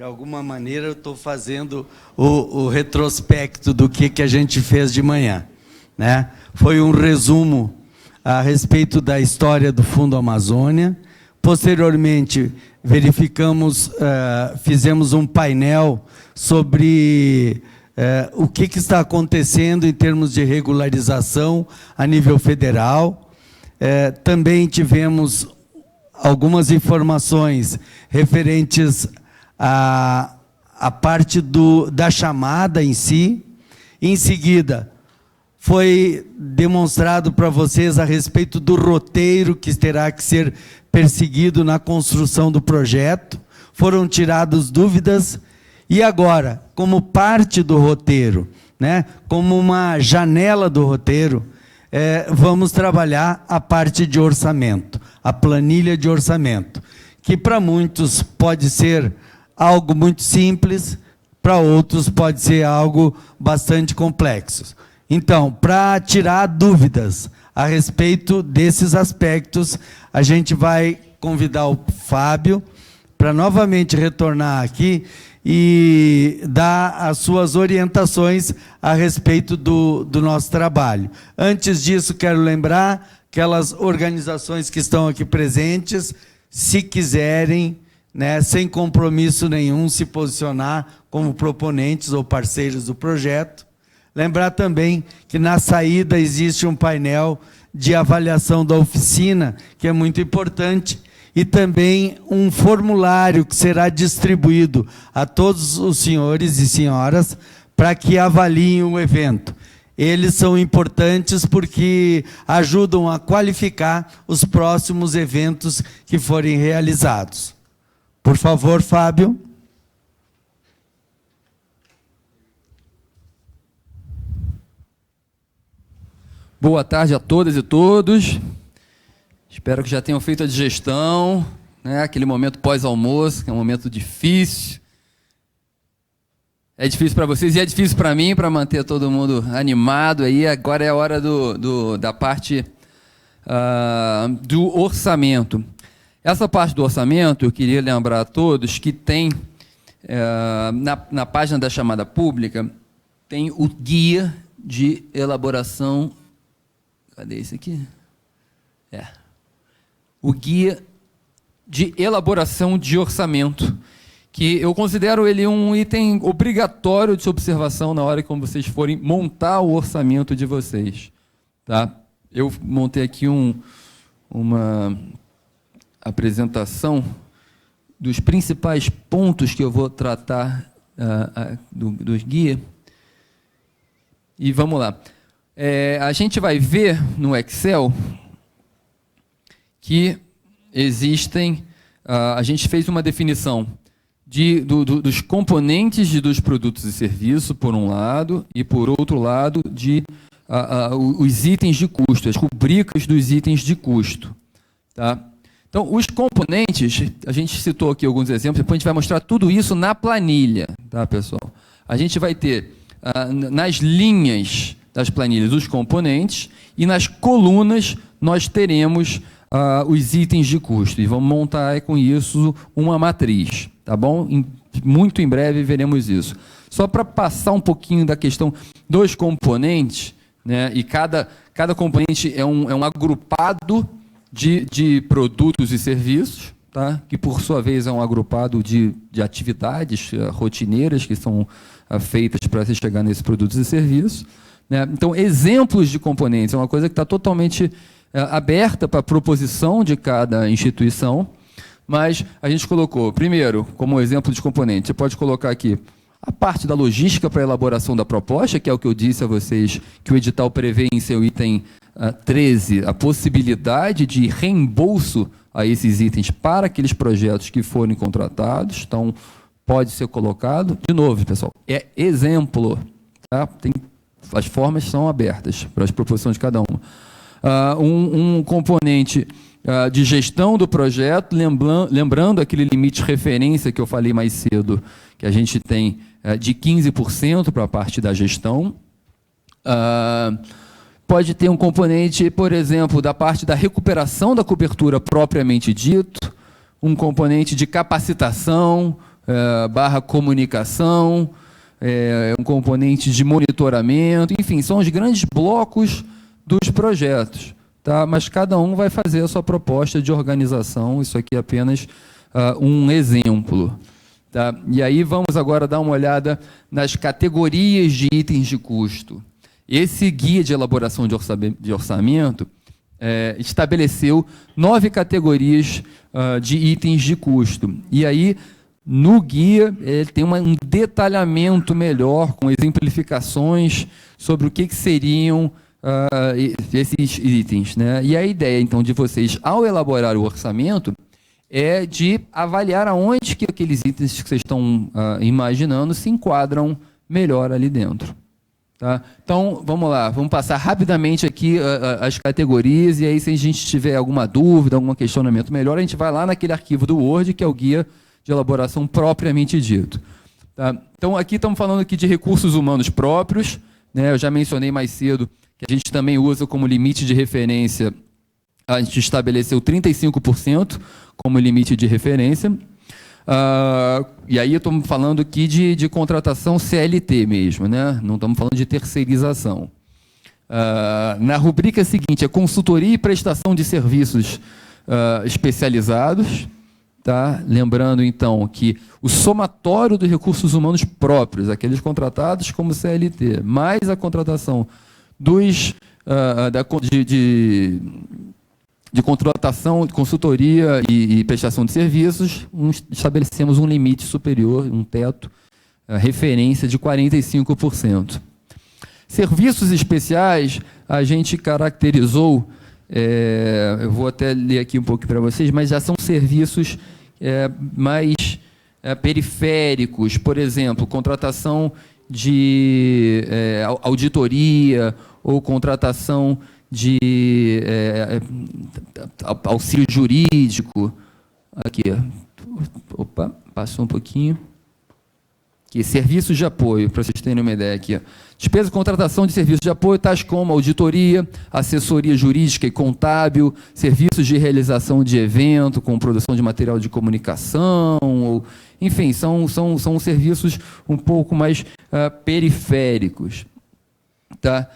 alguma maneira, eu estou fazendo o retrospecto do que a gente fez de manhã, né? Foi um resumo a respeito da história do Fundo Amazônia. Posteriormente, fizemos um painel sobre o que está acontecendo em termos de regularização a nível federal. Também tivemos algumas informações referentes à parte da chamada em si. Em seguida, foi demonstrado para vocês a respeito do roteiro que terá que ser perseguido na construção do projeto. Foram tiradas dúvidas e agora, como parte do roteiro, né, como uma janela do roteiro, vamos trabalhar a parte de orçamento, a planilha de orçamento, que para muitos pode ser algo muito simples, para outros pode ser algo bastante complexo. Então, para tirar dúvidas a respeito desses aspectos, a gente vai convidar o Fábio para novamente retornar aqui e dar as suas orientações a respeito do nosso trabalho. Antes disso, quero lembrar aquelas organizações que estão aqui presentes, se quiserem, né, sem compromisso nenhum, se posicionar como proponentes ou parceiros do projeto. Lembrar também que na saída existe um painel de avaliação da oficina, que é muito importante, e também um formulário que será distribuído a todos os senhores e senhoras para que avaliem o evento. Eles são importantes porque ajudam a qualificar os próximos eventos que forem realizados. Por favor, Fábio. Boa tarde a todas e todos. Espero que já tenham feito a digestão, né? Aquele momento pós-almoço, que é um momento difícil. É difícil para vocês e é difícil para mim, para manter todo mundo animado aí. Agora é a hora da parte do orçamento. Essa parte do orçamento, eu queria lembrar a todos que tem, na página da chamada pública, tem o guia de elaboração. Cadê esse aqui? O guia de elaboração de orçamento, que eu considero ele um item obrigatório de observação na hora que vocês forem montar o orçamento de vocês. Tá? Eu montei aqui uma apresentação dos principais pontos que eu vou tratar do guia. E vamos lá. A gente vai ver no Excel que existem, a gente fez uma definição dos componentes dos produtos e serviços, por um lado, e por outro lado, os itens de custo, as rubricas dos itens de custo. Tá? Então, os componentes, a gente citou aqui alguns exemplos, depois a gente vai mostrar tudo isso na planilha, tá, pessoal? A gente vai ter, nas linhas das planilhas, os componentes, e nas colunas nós teremos os itens de custo, e vamos montar com isso uma matriz, tá bom? Muito em breve veremos isso. Só para passar um pouquinho da questão dos componentes, né, e cada componente é um agrupado de produtos e serviços, tá? Que por sua vez é um agrupado de atividades rotineiras que são feitas para se chegar nesses produtos e serviços, né? Então, exemplos de componentes é uma coisa que está totalmente aberta para a proposição de cada instituição, mas a gente colocou, primeiro, como exemplo de componente, você pode colocar aqui a parte da logística para a elaboração da proposta, que é o que eu disse a vocês, que o edital prevê em seu item 13, a possibilidade de reembolso a esses itens para aqueles projetos que forem contratados, então pode ser colocado. De novo, pessoal, é exemplo, tá? As formas são abertas para as proposições de cada uma. Um componente de gestão do projeto, lembrando aquele limite de referência que eu falei mais cedo, que a gente tem de 15% para a parte da gestão. Pode ter um componente, por exemplo, da parte da recuperação da cobertura propriamente dito, um componente de capacitação, barra comunicação, um componente de monitoramento, enfim, são os grandes blocos dos projetos, tá? Mas cada um vai fazer a sua proposta de organização, isso aqui é apenas um exemplo. Tá? E aí vamos agora dar uma olhada nas categorias de itens de custo. Esse guia de elaboração de orçamento estabeleceu 9 categorias de itens de custo. E aí, no guia, ele tem um detalhamento melhor, com exemplificações sobre o que seriam esses itens, né? E a ideia, então, de vocês, ao elaborar o orçamento, é de avaliar aonde que aqueles itens que vocês estão imaginando se enquadram melhor ali dentro. Tá? Então, vamos lá, vamos passar rapidamente aqui as categorias, e aí se a gente tiver alguma dúvida, algum questionamento melhor, a gente vai lá naquele arquivo do Word, que é o guia de elaboração propriamente dito. Tá? Então, aqui estamos falando aqui de recursos humanos próprios, né? Eu já mencionei mais cedo que a gente também usa como limite de referência, a gente estabeleceu 35% como limite de referência. E aí estamos falando aqui de contratação CLT mesmo, né? Não estamos falando de terceirização. Na rubrica seguinte, é consultoria e prestação de serviços especializados. Tá? Lembrando, então, que o somatório dos recursos humanos próprios, aqueles contratados como CLT, mais a contratação de contratação, de consultoria e prestação de serviços, estabelecemos um limite superior, um teto, referência de 45%. Serviços especiais, a gente caracterizou, eu vou até ler aqui um pouco para vocês, mas já são serviços mais periféricos, por exemplo, contratação de auditoria ou contratação de auxílio jurídico. Aqui, opa, passou um pouquinho. Aqui, serviços de apoio, para vocês terem uma ideia aqui. Despesa de contratação de serviços de apoio, tais como auditoria, assessoria jurídica e contábil, serviços de realização de evento, com produção de material de comunicação, ou, enfim, são serviços um pouco mais periféricos. Tá?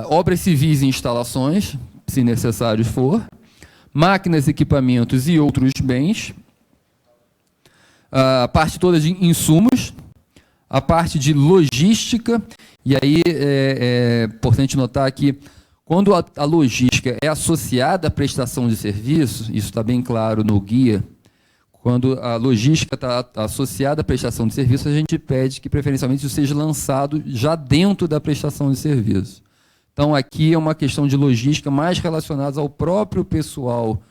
Obras civis e instalações, se necessário for, máquinas, equipamentos e outros bens, a parte toda de insumos, a parte de logística, e aí é importante notar que quando a logística é associada à prestação de serviços, isso está bem claro no guia, quando a logística está associada à prestação de serviços, a gente pede que preferencialmente isso seja lançado já dentro da prestação de serviços. Então, aqui é uma questão de logística mais relacionada ao próprio pessoal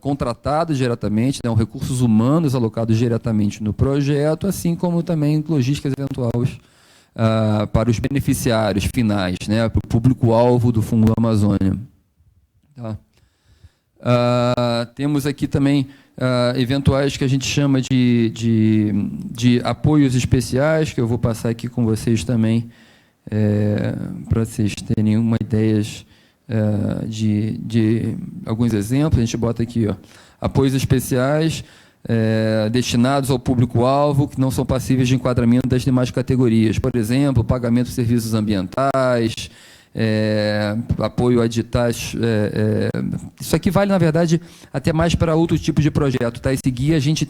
contratado diretamente, né, recursos humanos alocados diretamente no projeto, assim como também logísticas eventuais para os beneficiários finais, né, para o público-alvo do Fundo Amazônia. Tá? Temos aqui também eventuais que a gente chama de apoios especiais, que eu vou passar aqui com vocês também, para vocês terem uma ideia de alguns exemplos. A gente bota aqui, apoios especiais destinados ao público-alvo que não são passíveis de enquadramento das demais categorias. Por exemplo, pagamento de serviços ambientais, apoio a editais. Isso aqui vale, na verdade, até mais para outro tipo de projeto. Tá? Esse guia a gente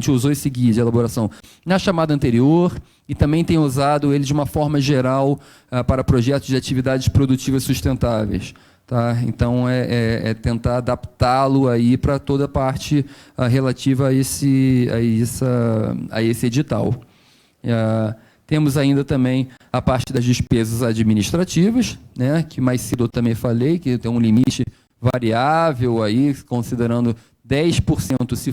usou esse guia de elaboração na chamada anterior e também tem usado ele de uma forma geral para projetos de atividades produtivas sustentáveis. Tá? Então, tentar adaptá-lo aí para toda a parte relativa a esse edital. Temos ainda também a parte das despesas administrativas, né, que mais cedo eu também falei, que tem um limite variável aí, considerando 10% se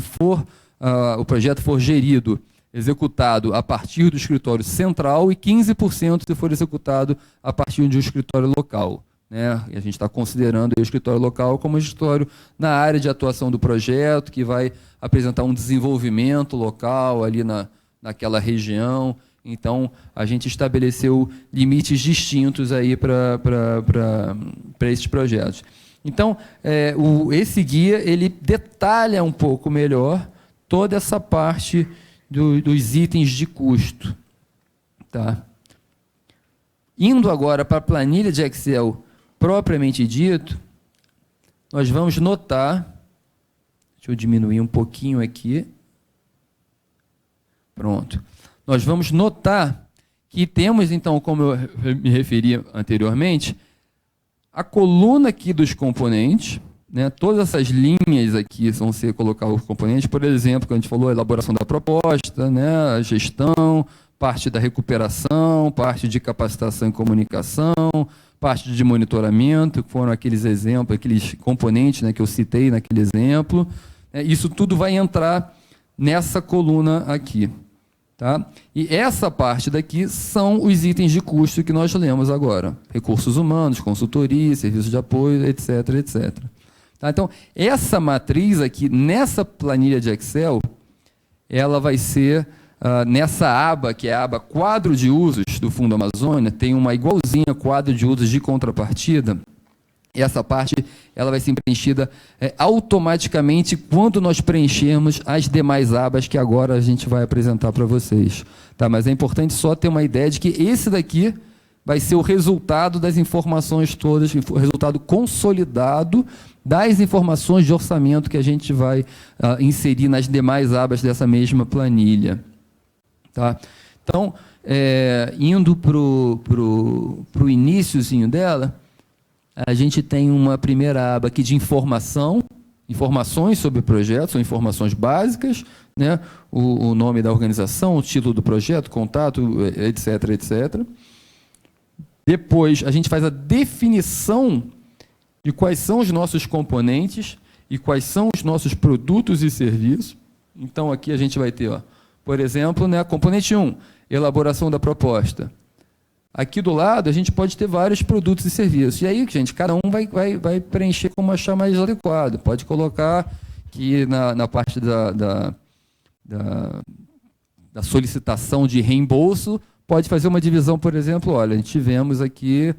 o projeto for gerido, executado a partir do escritório central, e 15% se for executado a partir de um escritório local. Né? E a gente está considerando o escritório local como um escritório na área de atuação do projeto, que vai apresentar um desenvolvimento local ali naquela região. Então, a gente estabeleceu limites distintos aí para esses projetos. Então, esse guia ele detalha um pouco melhor toda essa parte dos itens de custo. Tá? Indo agora para a planilha de Excel propriamente dito, nós vamos notar, deixa eu diminuir um pouquinho aqui, pronto, nós vamos notar que temos, então, como eu me referi anteriormente, a coluna aqui dos componentes, né, todas essas linhas aqui vão ser colocar os componentes, por exemplo, que a gente falou, a elaboração da proposta, né, a gestão, parte da recuperação, parte de capacitação e comunicação, parte de monitoramento, que foram aqueles exemplos, aqueles componentes, né, que eu citei naquele exemplo. Isso tudo vai entrar nessa coluna aqui. Tá? E essa parte daqui são os itens de custo que nós lemos agora. Recursos humanos, consultoria, serviços de apoio, etc, etc. Tá? Então, essa matriz aqui, nessa planilha de Excel, ela vai ser... nessa aba, que é a aba quadro de usos do Fundo Amazônia, tem uma igualzinha quadro de usos de contrapartida. E essa parte ela vai ser preenchida automaticamente quando nós preenchermos as demais abas que agora a gente vai apresentar para vocês. Tá? Mas é importante só ter uma ideia de que esse daqui vai ser o resultado das informações todas, o resultado consolidado das informações de orçamento que a gente vai inserir nas demais abas dessa mesma planilha. Tá? Então, indo para o iniciozinho dela, a gente tem uma primeira aba aqui de informação, informações sobre o projeto, são informações básicas, né? O nome da organização, o título do projeto, contato, etc, etc. Depois, a gente faz a definição de quais são os nossos componentes e quais são os nossos produtos e serviços. Então, aqui a gente vai ter, ó, por exemplo, né, componente 1, elaboração da proposta. Aqui do lado, a gente pode ter vários produtos e serviços. E aí, gente, cada um vai preencher como achar mais adequado. Pode colocar que na parte da solicitação de reembolso, pode fazer uma divisão, por exemplo, olha, tivemos aqui,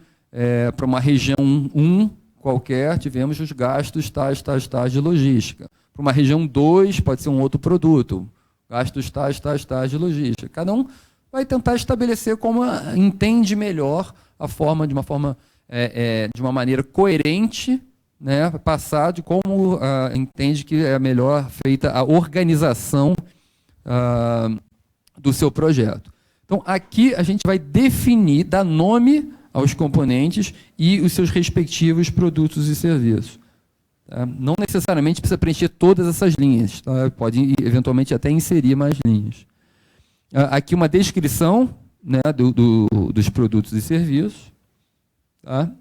para uma região 1 qualquer, tivemos os gastos tais de logística. Para uma região 2, pode ser um outro produto, gastos tais de logística. Cada um vai tentar estabelecer como entende melhor a forma, de uma maneira coerente, né, passar de como entende que é melhor feita a organização do seu projeto. Então, aqui a gente vai definir, dar nome aos componentes e os seus respectivos produtos e serviços. Tá? Não necessariamente precisa preencher todas essas linhas, tá? Pode eventualmente até inserir mais linhas. Aqui uma descrição, né, dos produtos e serviços. Tá?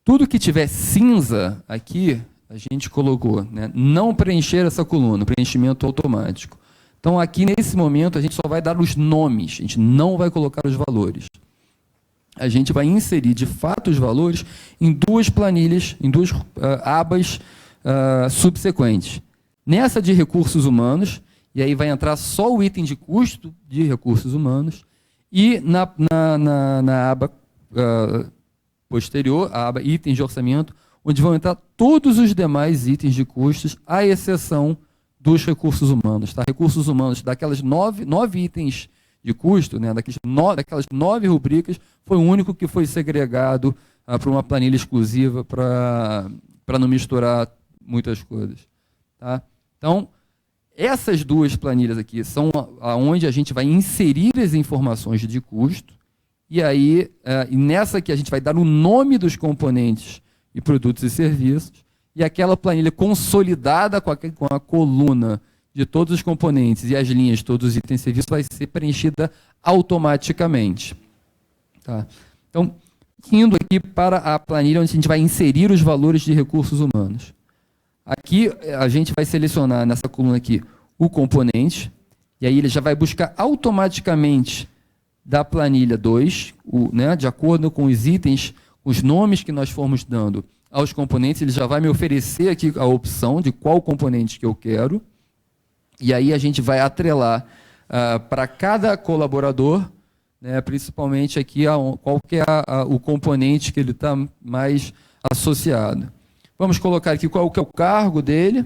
Tudo que tiver cinza aqui, a gente colocou, né, não preencher essa coluna, preenchimento automático. Então, aqui nesse momento, a gente só vai dar os nomes, a gente não vai colocar os valores. A gente vai inserir, de fato, os valores em duas planilhas, em duas abas subsequentes. Nessa de recursos humanos, e aí vai entrar só o item de custo de recursos humanos, e na aba posterior, a aba itens de orçamento, onde vão entrar todos os demais itens de custos, à exceção dos recursos humanos. Tá? Recursos humanos, daquelas nove itens de custo, né, daquelas 9 rubricas, foi o único que foi segregado para uma planilha exclusiva para não misturar muitas coisas. Tá? Então, essas duas planilhas aqui são onde a gente vai inserir as informações de custo, e aí, nessa aqui a gente vai dar o nome dos componentes e produtos e serviços, e aquela planilha consolidada com a coluna de todos os componentes e as linhas de todos os itens de serviço vai ser preenchida automaticamente. Tá? Então, indo aqui para a planilha onde a gente vai inserir os valores de recursos humanos. Aqui a gente vai selecionar nessa coluna aqui o componente, e aí ele já vai buscar automaticamente da planilha 2, né, de acordo com os itens, os nomes que nós formos dando aos componentes, ele já vai me oferecer aqui a opção de qual componente que eu quero, e aí a gente vai atrelar para cada colaborador, né, principalmente aqui qual que é o componente que ele está mais associado. Vamos colocar aqui qual que é o cargo dele,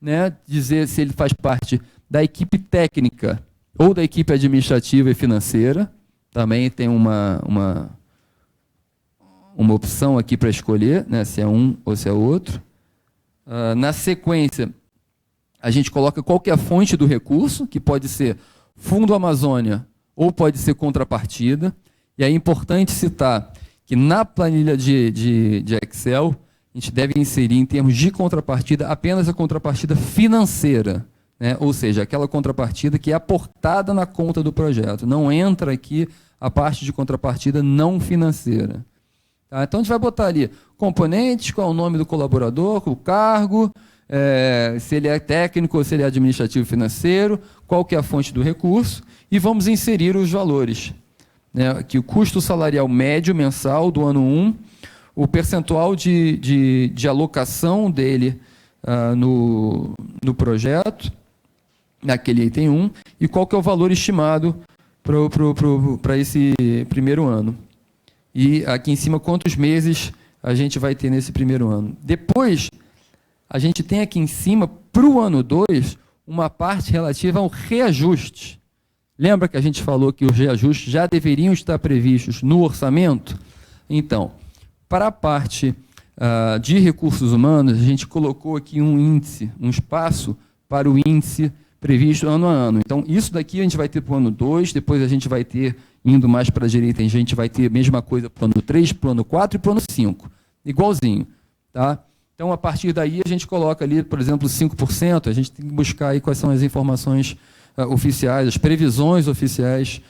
né, dizer se ele faz parte da equipe técnica ou da equipe administrativa e financeira. Também tem uma opção aqui para escolher, né, se é um ou se é outro. Na sequência, a gente coloca qual que é a fonte do recurso, que pode ser Fundo Amazônia ou pode ser contrapartida. E é importante citar que na planilha de Excel, a gente deve inserir, em termos de contrapartida, apenas a contrapartida financeira, né? Ou seja, aquela contrapartida que é aportada na conta do projeto. Não entra aqui a parte de contrapartida não financeira. Tá? Então, a gente vai botar ali componentes, qual é o nome do colaborador, o cargo, se ele é técnico ou se ele é administrativo financeiro, qual que é a fonte do recurso, e vamos inserir os valores. Né? Aqui o custo salarial médio mensal do ano 1, o percentual de alocação dele no projeto, naquele item 1, e qual que é o valor estimado para esse primeiro ano. E aqui em cima, quantos meses a gente vai ter nesse primeiro ano. Depois, a gente tem aqui em cima, para o ano 2, uma parte relativa ao reajuste. Lembra que a gente falou que os reajustes já deveriam estar previstos no orçamento? Então, para a parte de recursos humanos, a gente colocou aqui um índice, um espaço para o índice previsto ano a ano. Então, isso daqui a gente vai ter para o ano 2, depois a gente vai ter, indo mais para a direita, a gente vai ter a mesma coisa para o ano 3, para o ano 4 e para o ano 5. Igualzinho. Tá? Então, a partir daí, a gente coloca ali, por exemplo, 5%, a gente tem que buscar aí quais são as informações oficiais, as previsões oficiais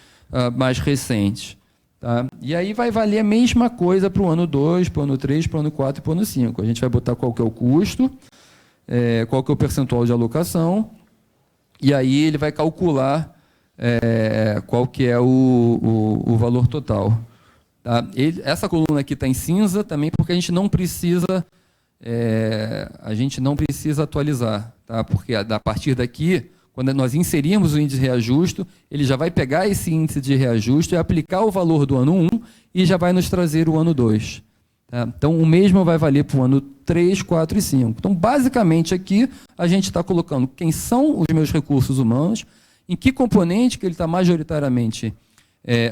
mais recentes. Tá? E aí vai valer a mesma coisa para o ano 2, para o ano 3, para o ano 4 e para o ano 5. A gente vai botar qual que é o custo, qual que é o percentual de alocação, e aí ele vai calcular qual que é o valor total. Tá? Essa coluna aqui está em cinza também porque a gente não precisa atualizar, tá? Porque a partir daqui, quando nós inserirmos o índice de reajuste, ele já vai pegar esse índice de reajuste e aplicar o valor do ano 1 e já vai nos trazer o ano 2. Tá? Então, o mesmo vai valer para o ano 3, 4 e 5. Então, basicamente, aqui, a gente está colocando quem são os meus recursos humanos, em que componente que ele está majoritariamente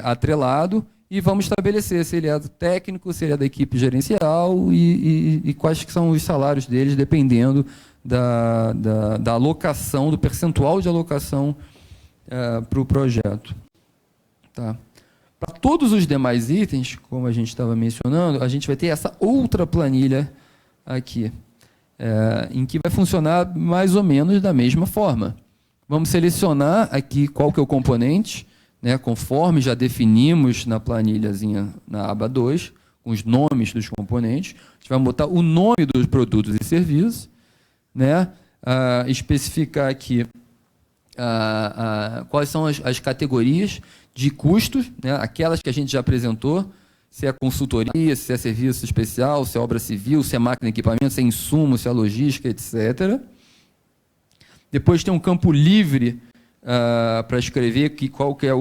atrelado, e vamos estabelecer se ele é técnico, se ele é da equipe gerencial e quais que são os salários deles, dependendo da alocação, do percentual de alocação para o projeto. Tá? Para todos os demais itens, como a gente estava mencionando, a gente vai ter essa outra planilha aqui, em que vai funcionar mais ou menos da mesma forma. Vamos selecionar aqui qual que é o componente, né, conforme já definimos na planilhazinha na aba 2, com os nomes dos componentes. A gente vai botar o nome dos produtos e serviços, né, especificar aqui quais são as categorias de custos, né, aquelas que a gente já apresentou, se é consultoria, se é serviço especial, se é obra civil, se é máquina e equipamento, se é insumo, se é logística, etc. Depois tem um campo livre para escrever qual que é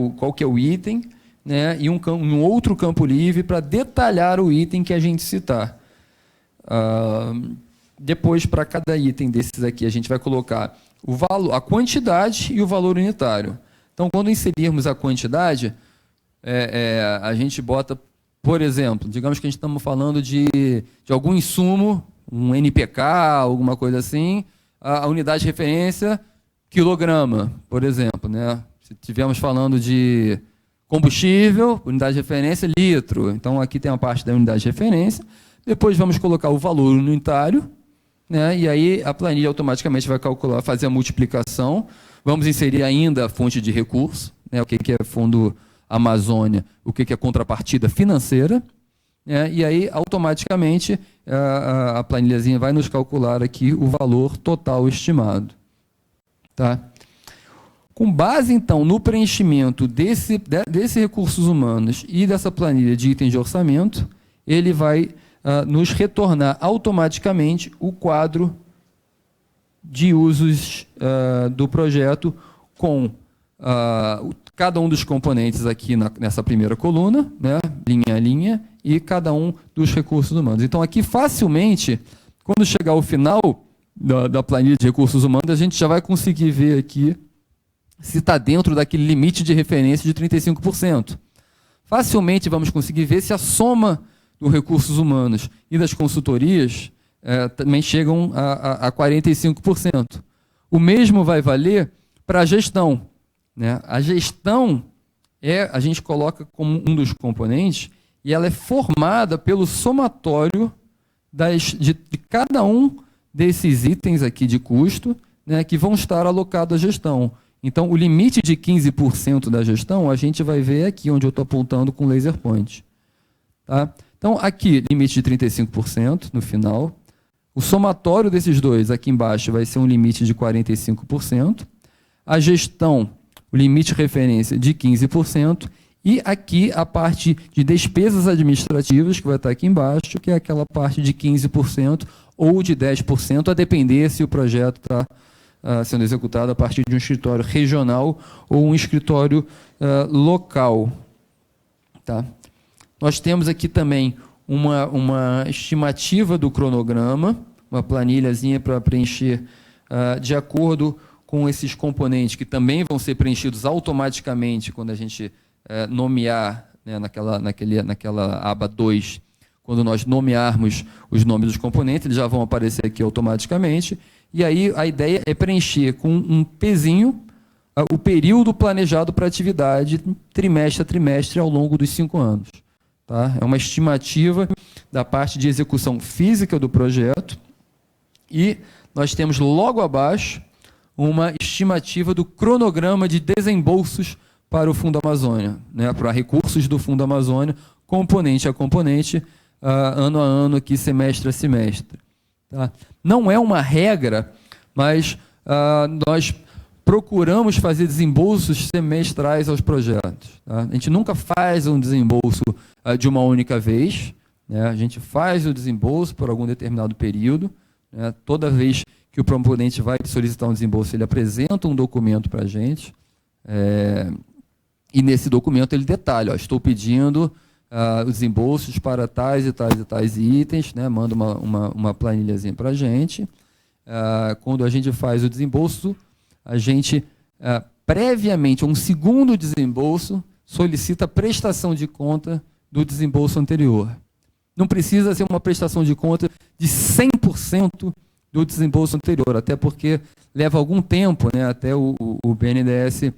o item, né, e um outro campo livre para detalhar o item que a gente citar. Depois, para cada item desses aqui, a gente vai colocar o valor, a quantidade e o valor unitário. Então, quando inserirmos a quantidade, a gente bota, por exemplo, digamos que a gente estamos falando de algum insumo, um NPK, alguma coisa assim, a unidade de referência, quilograma, por exemplo. Né? Se estivermos falando de combustível, unidade de referência, litro. Então, aqui tem a parte da unidade de referência. Depois, vamos colocar o valor unitário, né? E aí a planilha automaticamente vai calcular, fazer a multiplicação. Vamos inserir ainda a fonte de recurso, né? O que é Fundo Amazônia, o que é contrapartida financeira. E aí, automaticamente, a planilhazinha vai nos calcular aqui o valor total estimado. Tá? Com base, então, no preenchimento desse recursos humanos e dessa planilha de itens de orçamento, ele vai nos retornar automaticamente o quadro de usos do projeto com cada um dos componentes aqui nessa primeira coluna, né, linha a linha, e cada um dos recursos humanos. Então, aqui, facilmente, quando chegar ao final da planilha de recursos humanos, a gente já vai conseguir ver aqui se está dentro daquele limite de referência de 35%. Facilmente vamos conseguir ver se a soma dos recursos humanos e das consultorias também chegam a 45%. O mesmo vai valer para a gestão, né? A gestão a gente coloca como um dos componentes e ela é formada pelo somatório de cada um desses itens aqui de custo, né, que vão estar alocados à gestão. Então, o limite de 15% da gestão, a gente vai ver aqui, onde eu estou apontando com laser point. Tá? Então, aqui, limite de 35% no final. O somatório desses dois, aqui embaixo, vai ser um limite de 45%. A gestão, o limite de referência de 15%. E aqui a parte de despesas administrativas, que vai estar aqui embaixo, que é aquela parte de 15% ou de 10%, a depender se o projeto está sendo executado a partir de um escritório regional ou um escritório local. Tá? Nós temos aqui também uma estimativa do cronograma, uma planilhazinha para preencher de acordo com esses componentes que também vão ser preenchidos automaticamente quando a gente nomear, né, naquela aba 2, quando nós nomearmos os nomes dos componentes, eles já vão aparecer aqui automaticamente. E aí a ideia é preencher com um pezinho o período planejado para a atividade, trimestre a trimestre, ao longo dos 5 anos. Tá? É uma estimativa da parte de execução física do projeto. E nós temos logo abaixo uma estimativa do cronograma de desembolsos para o Fundo Amazônia, né? Para recursos do Fundo Amazônia, componente a componente, ano a ano, aqui, semestre a semestre. Tá? Não é uma regra, mas nós procuramos fazer desembolsos semestrais aos projetos. Tá? A gente nunca faz um desembolso de uma única vez, né? A gente faz o desembolso por algum determinado período, né? Toda vez que o proponente vai solicitar um desembolso, ele apresenta um documento para a gente, e nesse documento ele detalha, estou pedindo os desembolsos para tais e tais e tais itens, né? Manda uma planilhazinha para a gente. Quando a gente faz o desembolso, a gente, previamente, um segundo desembolso, solicita a prestação de conta do desembolso anterior. Não precisa ser uma prestação de conta de 100% do desembolso anterior, até porque leva algum tempo, né, até o BNDES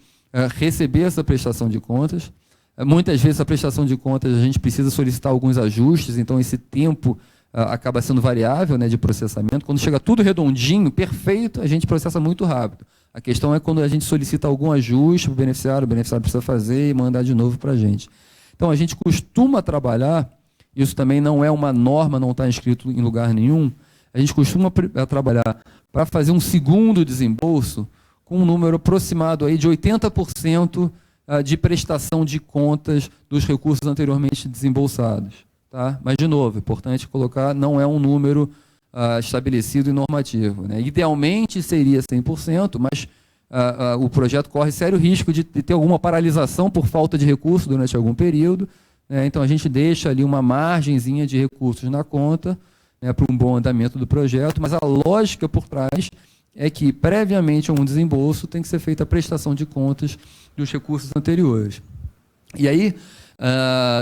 receber essa prestação de contas. Muitas vezes a prestação de contas a gente precisa solicitar alguns ajustes, então esse tempo acaba sendo variável, né, de processamento. Quando chega tudo redondinho, perfeito, a gente processa muito rápido. A questão é quando a gente solicita algum ajuste para o beneficiário precisa fazer e mandar de novo para a gente. Então a gente costuma trabalhar, isso também não é uma norma, não está inscrito em lugar nenhum, a gente costuma trabalhar para fazer um segundo desembolso com um número aproximado aí de 80% de prestação de contas dos recursos anteriormente desembolsados. Tá? Mas, de novo, é importante colocar, não é um número estabelecido e normativo, né? Idealmente seria 100%, mas o projeto corre sério risco de ter alguma paralisação por falta de recurso durante algum período, né? Então a gente deixa ali uma margenzinha de recursos na conta, né, para um bom andamento do projeto, mas a lógica por trás é que, previamente a um desembolso, tem que ser feita a prestação de contas dos recursos anteriores. E aí,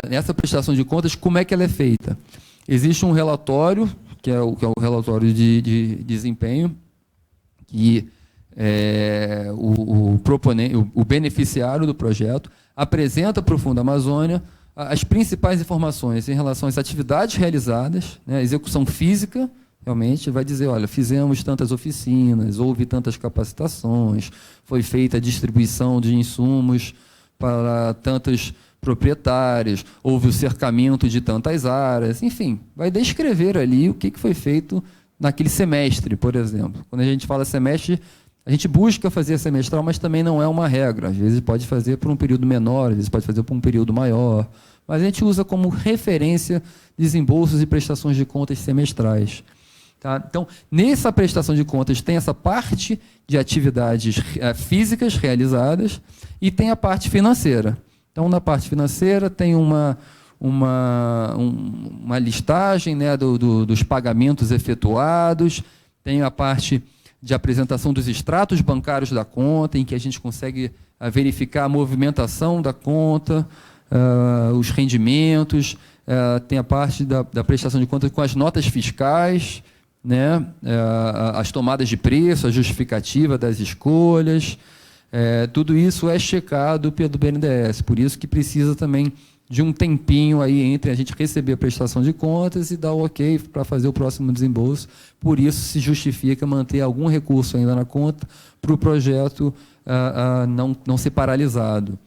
nessa prestação de contas, como é que ela é feita? Existe um relatório, que é o relatório de desempenho, que o beneficiário do projeto apresenta para o Fundo Amazônia as principais informações em relação às atividades realizadas, né, execução física, realmente vai dizer, olha, fizemos tantas oficinas, houve tantas capacitações, foi feita a distribuição de insumos para tantos proprietários, houve o cercamento de tantas áreas, enfim, vai descrever ali o que foi feito naquele semestre, por exemplo. Quando a gente fala semestre, a gente busca fazer semestral, mas também não é uma regra. Às vezes pode fazer por um período menor, às vezes pode fazer por um período maior, mas a gente usa como referência desembolsos e prestações de contas semestrais. Tá? Então, nessa prestação de contas tem essa parte de atividades físicas realizadas e tem a parte financeira. Então, na parte financeira tem uma listagem, né, dos pagamentos efetuados, tem a parte de apresentação dos extratos bancários da conta, em que a gente consegue verificar a movimentação da conta, os rendimentos, tem a parte da prestação de contas com as notas fiscais, né, as tomadas de preço, a justificativa das escolhas, tudo isso é checado pelo BNDES, por isso que precisa também de um tempinho aí entre a gente receber a prestação de contas e dar o ok para fazer o próximo desembolso. Por isso se justifica manter algum recurso ainda na conta para o projeto não ser paralisado.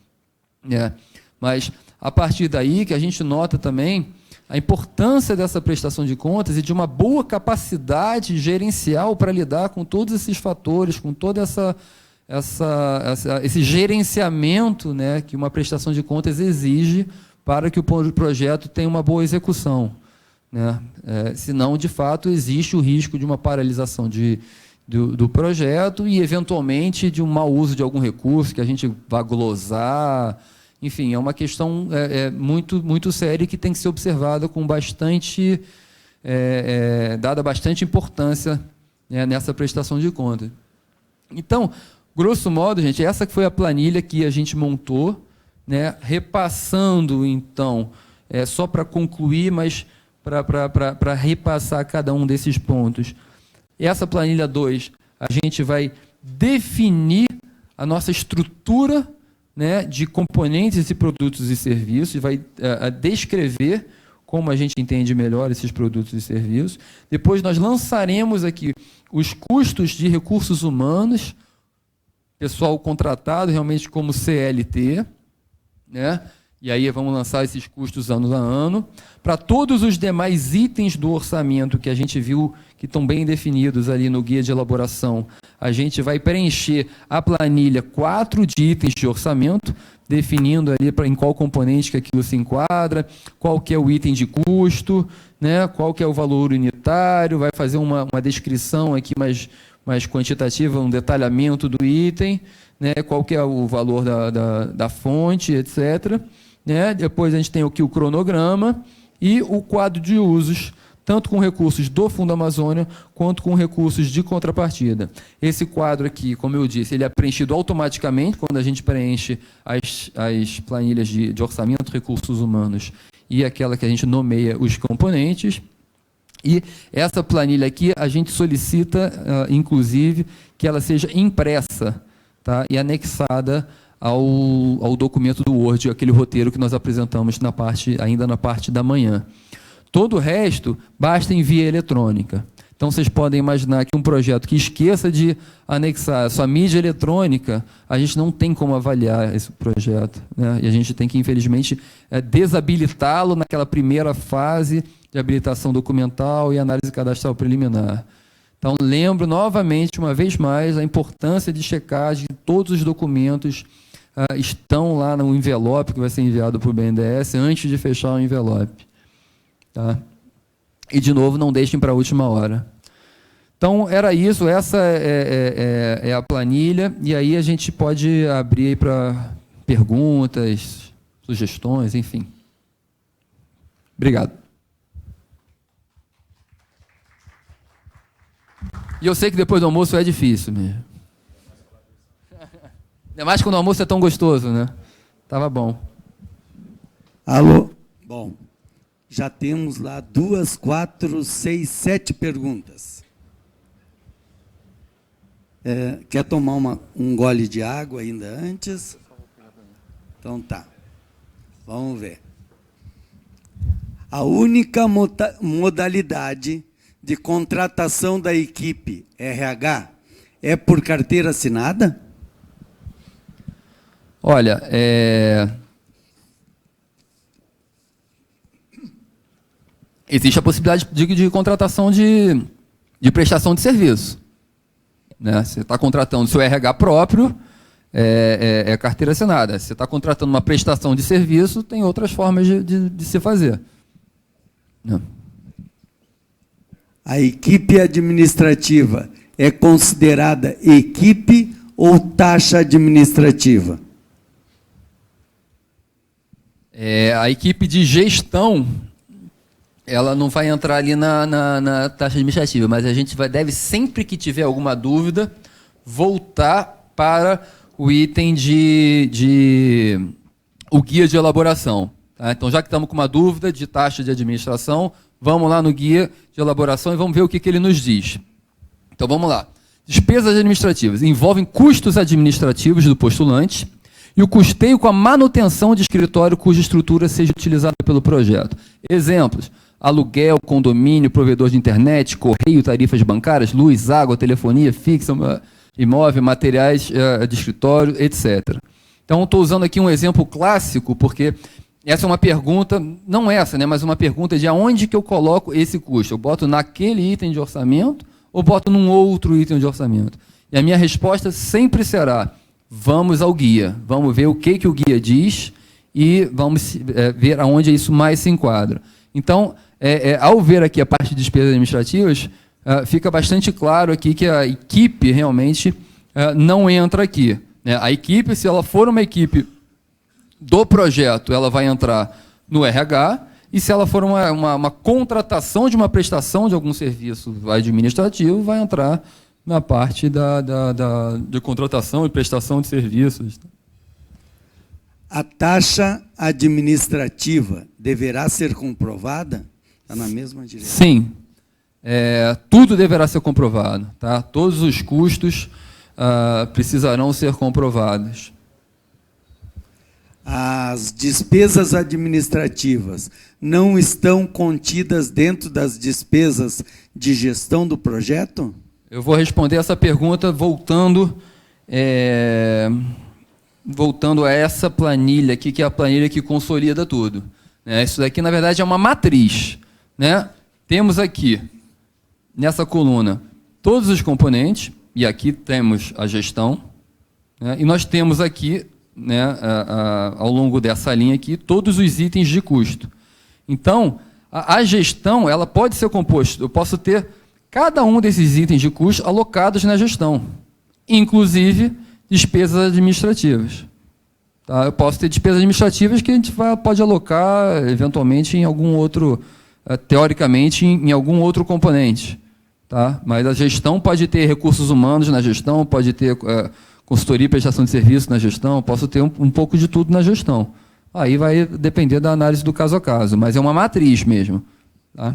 Mas, a partir daí, que a gente nota também a importância dessa prestação de contas e de uma boa capacidade gerencial para lidar com todos esses fatores, com toda esse gerenciamento, né, que uma prestação de contas exige para que o projeto tenha uma boa execução, né? Senão, de fato, existe o risco de uma paralisação do projeto e, eventualmente, de um mau uso de algum recurso que a gente vá glosar. Enfim, é uma questão muito, muito séria e que tem que ser observada com bastante, dada bastante importância, né, nessa prestação de contas. Então, grosso modo, gente, essa foi a planilha que a gente montou, né, repassando, então, só para concluir, mas para repassar cada um desses pontos. Essa planilha 2, a gente vai definir a nossa estrutura, né, de componentes e produtos e serviços, vai descrever como a gente entende melhor esses produtos e serviços. Depois nós lançaremos aqui os custos de recursos humanos, pessoal contratado realmente como CLT, né? E aí vamos lançar esses custos ano a ano. Para todos os demais itens do orçamento que a gente viu que estão bem definidos ali no guia de elaboração, a gente vai preencher a planilha 4 de itens de orçamento, definindo ali em qual componente que aquilo se enquadra, qual que é o item de custo, né, qual que é o valor unitário, vai fazer uma descrição aqui mais quantitativa, um detalhamento do item, né, qual que é o valor da fonte, etc. Né? Depois a gente tem aqui o cronograma e o quadro de usos, tanto com recursos do Fundo Amazônia, quanto com recursos de contrapartida. Esse quadro aqui, como eu disse, ele é preenchido automaticamente quando a gente preenche as planilhas de orçamento, recursos humanos e aquela que a gente nomeia os componentes. E essa planilha aqui, a gente solicita, inclusive, que ela seja impressa, tá, e anexada ao documento do Word, aquele roteiro que nós apresentamos ainda na parte da manhã. Todo o resto basta em via eletrônica. Então, vocês podem imaginar que um projeto que esqueça de anexar a sua mídia eletrônica, a gente não tem como avaliar esse projeto, né? E a gente tem que, infelizmente, desabilitá-lo naquela primeira fase de habilitação documental e análise cadastral preliminar. Então, lembro novamente, uma vez mais, a importância de checagem de todos os documentos estão lá no envelope que vai ser enviado para o BNDES antes de fechar o envelope. Tá? E, de novo, não deixem para a última hora. Então, era isso, essa é a planilha, e aí a gente pode abrir para perguntas, sugestões, enfim. Obrigado. E eu sei que depois do almoço é difícil mesmo. Ainda mais quando o almoço é tão gostoso, né? Tava bom. Alô? Bom, já temos lá 2, 4, 6, 7 perguntas. Quer tomar um gole de água ainda antes? Então tá. Vamos ver. A única modalidade de contratação da equipe RH é por carteira assinada? Olha, existe a possibilidade de contratação de prestação de serviço. Né? Você está contratando seu RH próprio, é carteira assinada. Se você está contratando uma prestação de serviço, tem outras formas de se fazer. Não. A equipe administrativa é considerada equipe ou taxa administrativa? A equipe de gestão, ela não vai entrar ali na taxa administrativa, mas a gente deve, sempre que tiver alguma dúvida, voltar para o item o guia de elaboração. Tá? Então, já que estamos com uma dúvida de taxa de administração, vamos lá no guia de elaboração e vamos ver o que ele nos diz. Então, vamos lá. Despesas administrativas envolvem custos administrativos do postulante e o custeio com a manutenção de escritório cuja estrutura seja utilizada pelo projeto. Exemplos: aluguel, condomínio, provedor de internet, correio, tarifas bancárias, luz, água, telefonia fixa, imóvel, materiais de escritório, etc. Então, estou usando aqui um exemplo clássico, porque essa é uma pergunta, não essa, né, mas uma pergunta de aonde que eu coloco esse custo. Eu boto naquele item de orçamento ou boto num outro item de orçamento? E a minha resposta sempre será: vamos ao guia, vamos ver o que o guia diz e vamos ver aonde isso mais se enquadra. Então, ao ver aqui a parte de despesas administrativas, fica bastante claro aqui que a equipe realmente não entra aqui. Né? A equipe, se ela for uma equipe do projeto, ela vai entrar no RH, e se ela for uma contratação de uma prestação de algum serviço administrativo, vai entrar na parte de contratação e prestação de serviços. A taxa administrativa deverá ser comprovada? Está na mesma direção? Sim. Tudo deverá ser comprovado. Tá? Todos os custos precisarão ser comprovados. As despesas administrativas não estão contidas dentro das despesas de gestão do projeto? Eu vou responder essa pergunta voltando a essa planilha aqui, que é a planilha que consolida tudo. Isso daqui, na verdade, é uma matriz. Né? Temos aqui, nessa coluna, todos os componentes, e aqui temos a gestão, né? E nós temos aqui, né, ao longo dessa linha aqui, todos os itens de custo. Então, a gestão, ela pode ser composta, eu posso ter cada um desses itens de custo alocados na gestão, inclusive despesas administrativas. Tá? Eu posso ter despesas administrativas que a gente pode alocar, eventualmente, em algum outro, teoricamente, em algum outro componente. Tá? Mas a gestão pode ter recursos humanos na gestão, pode ter consultoria e prestação de serviço na gestão, posso ter um pouco de tudo na gestão. Aí vai depender da análise do caso a caso, mas é uma matriz mesmo. Tá?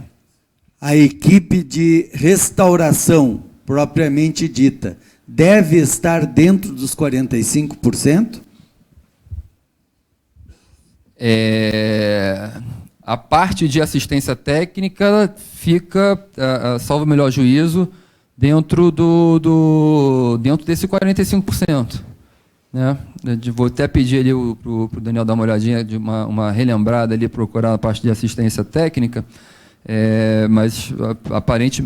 A equipe de restauração, propriamente dita, deve estar dentro dos 45%? A parte de assistência técnica fica, salvo o melhor juízo, dentro desse 45%. Né? Vou até pedir ali para o Daniel dar uma olhadinha, de uma relembrada ali, procurar a parte de assistência técnica, mas aparente,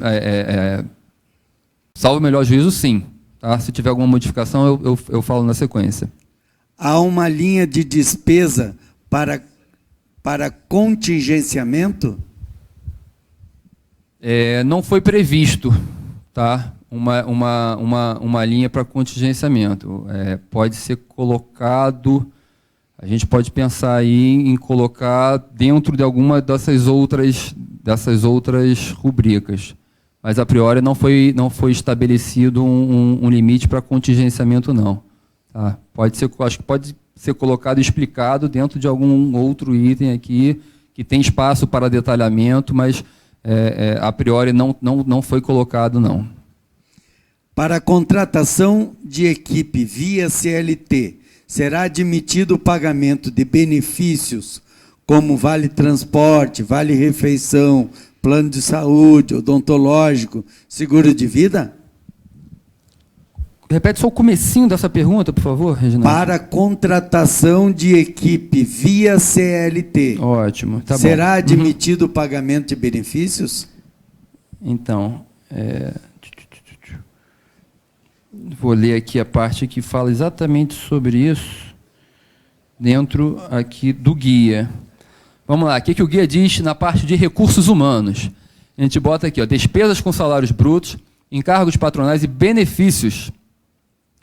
salvo o melhor juízo, sim. Tá? Se tiver alguma modificação, eu falo na sequência. Há uma linha de despesa para contingenciamento? Não foi previsto, tá? uma linha para contingenciamento. Pode ser colocado, a gente pode pensar aí em colocar dentro de alguma dessas outras rubricas, mas a priori não foi estabelecido um limite para contingenciamento, não. Tá? Acho que pode ser colocado e explicado dentro de algum outro item aqui, que tem espaço para detalhamento, mas a priori não foi colocado, não. Para a contratação de equipe via CLT, será admitido o pagamento de benefícios como vale transporte, vale refeição, plano de saúde, odontológico, seguro de vida? Repete só o comecinho dessa pergunta, por favor, Reginaldo. Para contratação de equipe via CLT. Ótimo, tá bom. Será admitido o pagamento de benefícios? Então, vou ler aqui a parte que fala exatamente sobre isso, dentro aqui do guia. Vamos lá, o que o guia diz na parte de recursos humanos? A gente bota aqui, despesas com salários brutos, encargos patronais e benefícios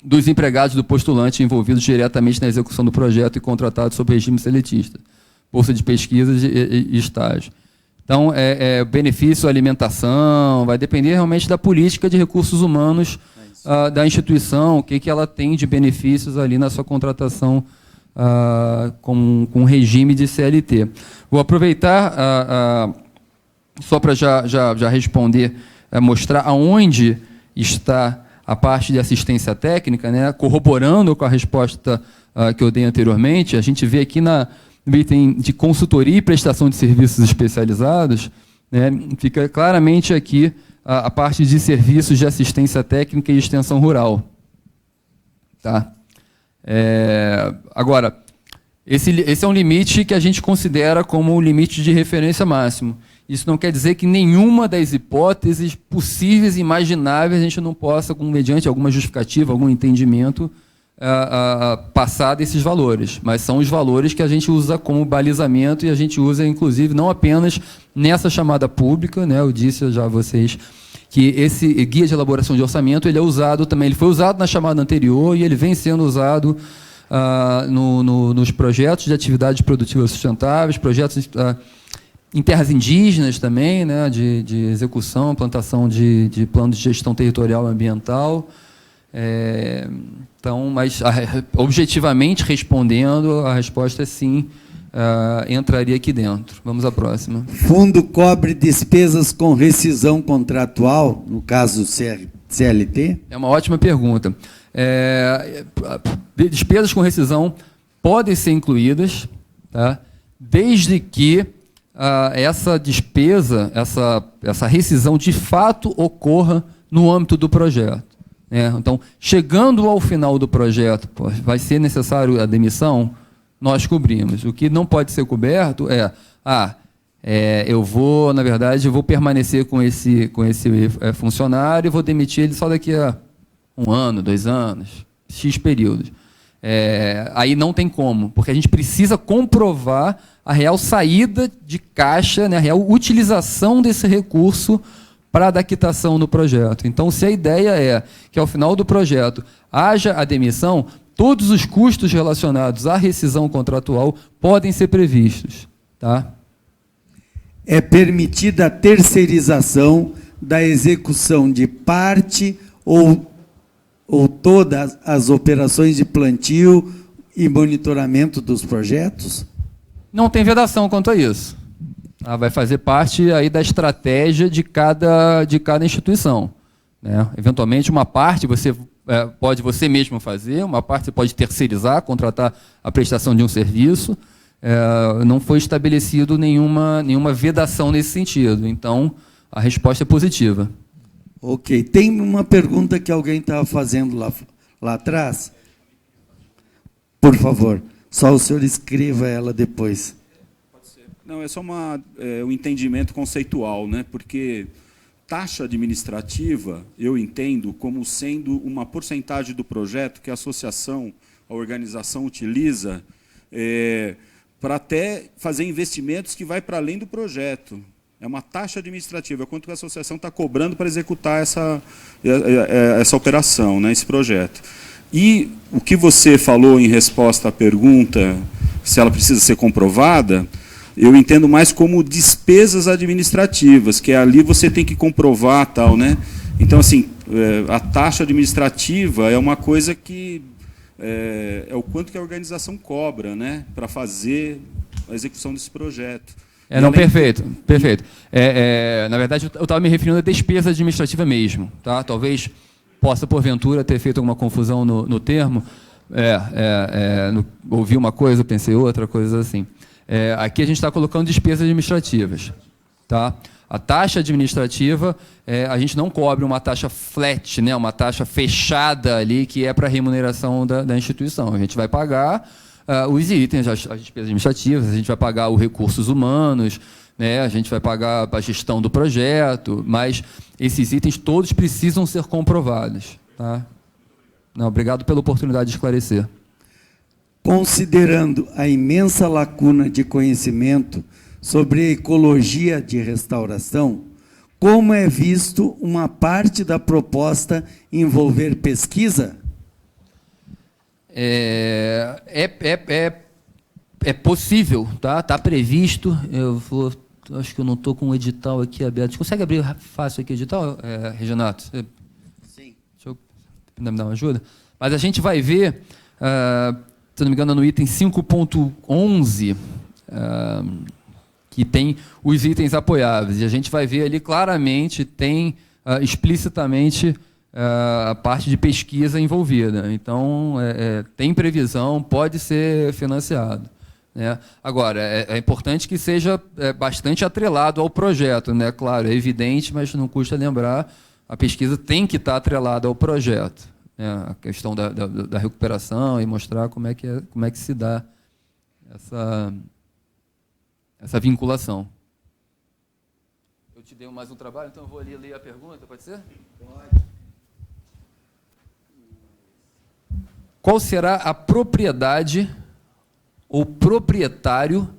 dos empregados do postulante envolvidos diretamente na execução do projeto e contratados sob regime seletista, bolsa de pesquisas e estágio. Então, benefício, alimentação, vai depender realmente da política de recursos humanos da instituição, o que ela tem de benefícios ali na sua contratação com regime de CLT. Vou aproveitar, só para já responder, mostrar aonde está a parte de assistência técnica, né, corroborando com a resposta que eu dei anteriormente. A gente vê aqui no item de consultoria e prestação de serviços especializados, né, fica claramente aqui a parte de serviços de assistência técnica e extensão rural. Tá? Agora, esse é um limite que a gente considera como o limite de referência máximo. Isso não quer dizer que nenhuma das hipóteses possíveis e imagináveis a gente não possa, mediante alguma justificativa, algum entendimento, passar desses valores. Mas são os valores que a gente usa como balizamento e a gente usa, inclusive, não apenas nessa chamada pública, né? Eu disse já a vocês que esse guia de elaboração de orçamento ele é usado também, ele foi usado na chamada anterior e ele vem sendo usado nos projetos de atividades produtivas sustentáveis, projetos em terras indígenas também, né, de execução, plantação de planos de gestão territorial e ambiental. Então, mas objetivamente respondendo, a resposta é sim, entraria aqui dentro. Vamos à próxima. Fundo cobre despesas com rescisão contratual, no caso CLT? É uma ótima pergunta. Despesas com rescisão podem ser incluídas, tá? Desde que essa despesa, essa rescisão de fato ocorra no âmbito do projeto. Então, chegando ao final do projeto, vai ser necessário a demissão, nós cobrimos. O que não pode ser coberto eu vou, na verdade, eu vou permanecer com esse funcionário e vou demitir ele só daqui a 1 ano, 2 anos, X períodos. Aí não tem como, porque a gente precisa comprovar a real saída de caixa, né, a real utilização desse recurso para a quitação do projeto. Então, se a ideia é que ao final do projeto haja a demissão, todos os custos relacionados à rescisão contratual podem ser previstos. Tá? É permitida a terceirização da execução de parte ou todas as operações de plantio e monitoramento dos projetos? Não tem vedação quanto a isso. Vai fazer parte aí da estratégia de cada instituição. Né? Eventualmente, uma parte você pode você mesmo fazer, uma parte você pode terceirizar, contratar a prestação de um serviço. Não foi estabelecido nenhuma vedação nesse sentido. Então, a resposta é positiva. Ok. Tem uma pergunta que alguém estava fazendo lá atrás? Por favor, só o senhor escreva ela depois. Pode ser. Não, é só um entendimento conceitual, né? Porque taxa administrativa, eu entendo como sendo uma porcentagem do projeto que a associação, a organização utiliza para até fazer investimentos que vai para além do projeto. É uma taxa administrativa, quanto que a associação está cobrando para executar essa operação, né, esse projeto. E o que você falou em resposta à pergunta, se ela precisa ser comprovada, eu entendo mais como despesas administrativas, que ali você tem que comprovar tal, né? Então, assim, a taxa administrativa é uma coisa que é o quanto que a organização cobra, né, para fazer a execução desse projeto. Perfeito. Na verdade, eu estava me referindo à despesa administrativa mesmo. Tá? Talvez possa, porventura, ter feito alguma confusão no termo. Ouvi uma coisa, pensei outra, coisa assim. Aqui a gente está colocando despesas administrativas. Tá? A taxa administrativa, a gente não cobre uma taxa flat, né? Uma taxa fechada ali, que é para a remuneração da instituição. A gente vai pagar os itens, as despesas administrativas, a gente vai pagar os recursos humanos, né, a gente vai pagar a gestão do projeto, mas esses itens todos precisam ser comprovados. Tá? Não, obrigado pela oportunidade de esclarecer. Considerando a imensa lacuna de conhecimento sobre a ecologia de restauração, como é visto uma parte da proposta envolver pesquisa? É possível, tá? Está previsto. Eu vou Acho que eu não estou com o edital aqui aberto. Você consegue abrir fácil aqui o edital, Reginato? Sim. Deixa eu me dar uma ajuda. Mas a gente vai ver, se não me engano, no item 5.11, que tem os itens apoiáveis. E a gente vai ver ali claramente, tem explicitamente a parte de pesquisa envolvida. Então, tem previsão, pode ser financiado. Né? Agora, é importante que seja bastante atrelado ao projeto. Né? Claro, é evidente, mas não custa lembrar, a pesquisa tem que estar atrelada ao projeto. Né? A questão da recuperação e mostrar como é que se dá essa vinculação. Eu te dei mais um trabalho, então eu vou ali ler a pergunta, pode ser? Pode. Qual será a propriedade ou proprietário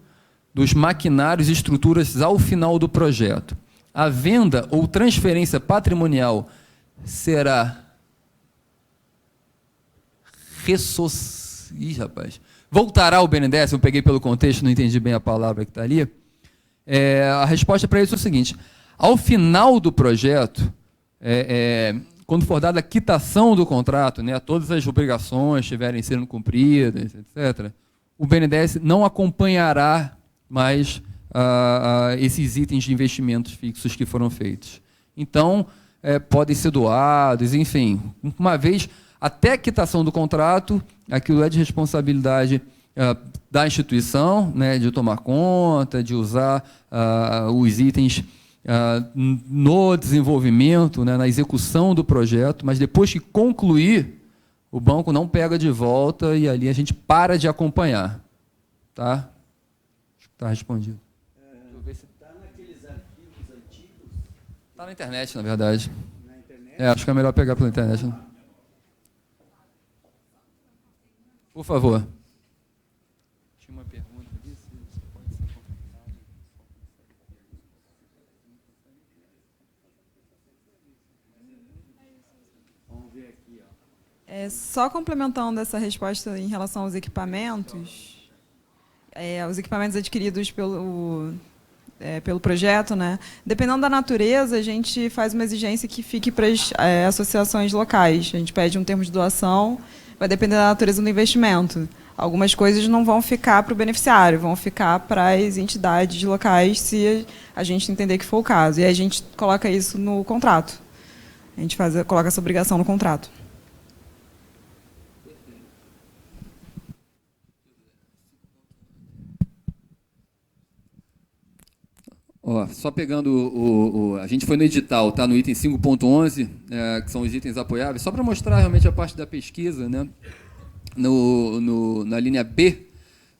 dos maquinários e estruturas ao final do projeto? A venda ou transferência patrimonial será voltará ao BNDES? Eu peguei pelo contexto, não entendi bem a palavra que está ali. A resposta para isso é o seguinte: ao final do projeto, quando for dada a quitação do contrato, né, todas as obrigações estiverem sendo cumpridas, etc., o BNDES não acompanhará mais esses itens de investimentos fixos que foram feitos. Então, podem ser doados, enfim. Uma vez, até a quitação do contrato, aquilo é de responsabilidade da instituição, né, de tomar conta, de usar os itens no desenvolvimento, né, na execução do projeto, mas depois que concluir, o banco não pega de volta e ali a gente para de acompanhar. Tá? Acho que está respondido. Está naqueles arquivos antigos? Está na internet, na verdade. Na internet? Acho que é melhor pegar pela internet. Né? Por favor. Tinha uma pergunta ali, se pode ser complicado. Vamos ver aqui, ó. Só complementando essa resposta em relação aos equipamentos, os equipamentos adquiridos pelo projeto, né? Dependendo da natureza, a gente faz uma exigência que fique para as associações locais. A gente pede um termo de doação, vai depender da natureza do investimento. Algumas coisas não vão ficar para o beneficiário, vão ficar para as entidades locais, se a gente entender que for o caso. E aí a gente coloca isso no contrato. A gente coloca essa obrigação no contrato. Só pegando a gente foi no edital, tá, no item 5.11, que são os itens apoiáveis, só para mostrar realmente a parte da pesquisa, né? Na linha B,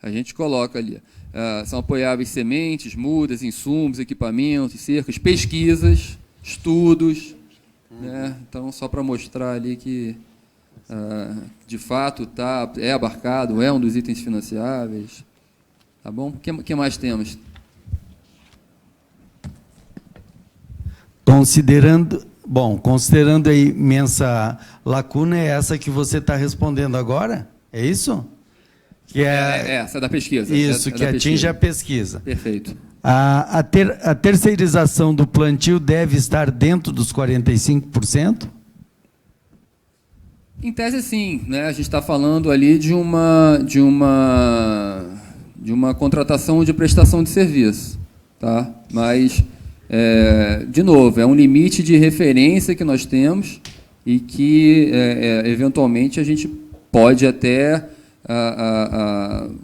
a gente coloca ali, são apoiáveis sementes, mudas, insumos, equipamentos, cercas, pesquisas, estudos, né? Então, só para mostrar ali que, de fato, é abarcado, é um dos itens financiáveis. Tá bom? O que mais temos? Considerando a imensa lacuna, é essa que você está respondendo agora? É isso? Que essa é da pesquisa. Isso, que atinge a pesquisa. Perfeito. A terceirização do plantio deve estar dentro dos 45%? Em tese, sim, né? A gente está falando ali de uma contratação de prestação de serviço, tá? Mas de novo, é um limite de referência que nós temos e que, eventualmente, a gente pode até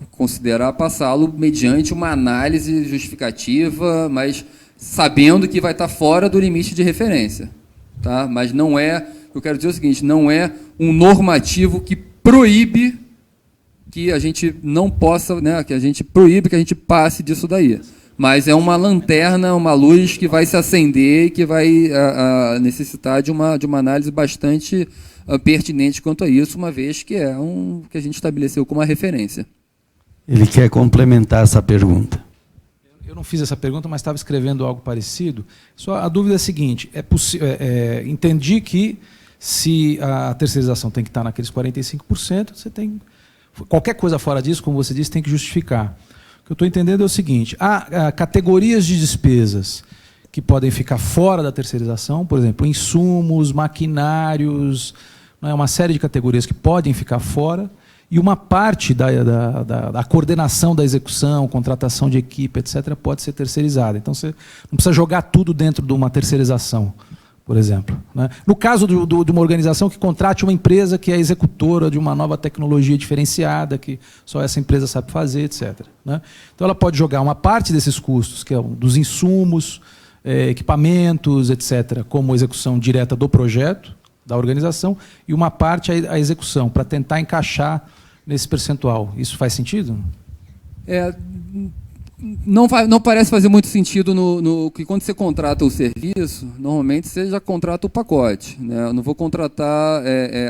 considerar passá-lo mediante uma análise justificativa, mas sabendo que vai estar fora do limite de referência. Tá? Mas não é, eu quero dizer o seguinte, não é um normativo que proíbe que a gente não possa, né, que a gente proíbe que a gente passe disso daí. Mas é uma lanterna, uma luz que vai se acender e que vai necessitar de uma análise bastante pertinente quanto a isso, uma vez que é que a gente estabeleceu como uma referência. Ele quer complementar essa pergunta. Eu não fiz essa pergunta, mas estava escrevendo algo parecido. Só a dúvida é a seguinte: entendi que se a terceirização tem que estar naqueles 45%, você tem qualquer coisa fora disso, como você disse, tem que justificar. O que eu estou entendendo é o seguinte: há categorias de despesas que podem ficar fora da terceirização, por exemplo, insumos, maquinários, não é? Uma série de categorias que podem ficar fora, e uma parte da coordenação da execução, contratação de equipe, etc., pode ser terceirizada. Então, você não precisa jogar tudo dentro de uma terceirização, por exemplo, né? No caso de uma organização que contrate uma empresa que é executora de uma nova tecnologia diferenciada, que só essa empresa sabe fazer, etc., né? Então, ela pode jogar uma parte desses custos, que é dos insumos, equipamentos, etc., como execução direta do projeto, da organização, e uma parte a execução, para tentar encaixar nesse percentual. Isso faz sentido? Não parece fazer muito sentido que quando você contrata o serviço, normalmente você já contrata o pacote, né? Eu não vou contratar,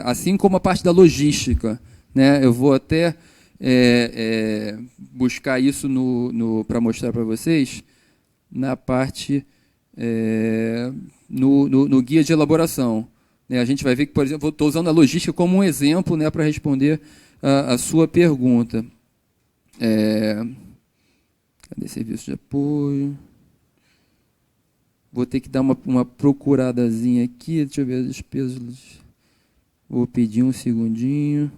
assim como a parte da logística, né? Eu vou até buscar isso para mostrar para vocês na parte no guia de elaboração. A gente vai ver que, por exemplo, estou usando a logística como um exemplo, né, para responder a sua pergunta. Cadê serviço de apoio? Vou ter que dar uma procuradazinha aqui. Deixa eu ver as despesas. Vou pedir um segundinho.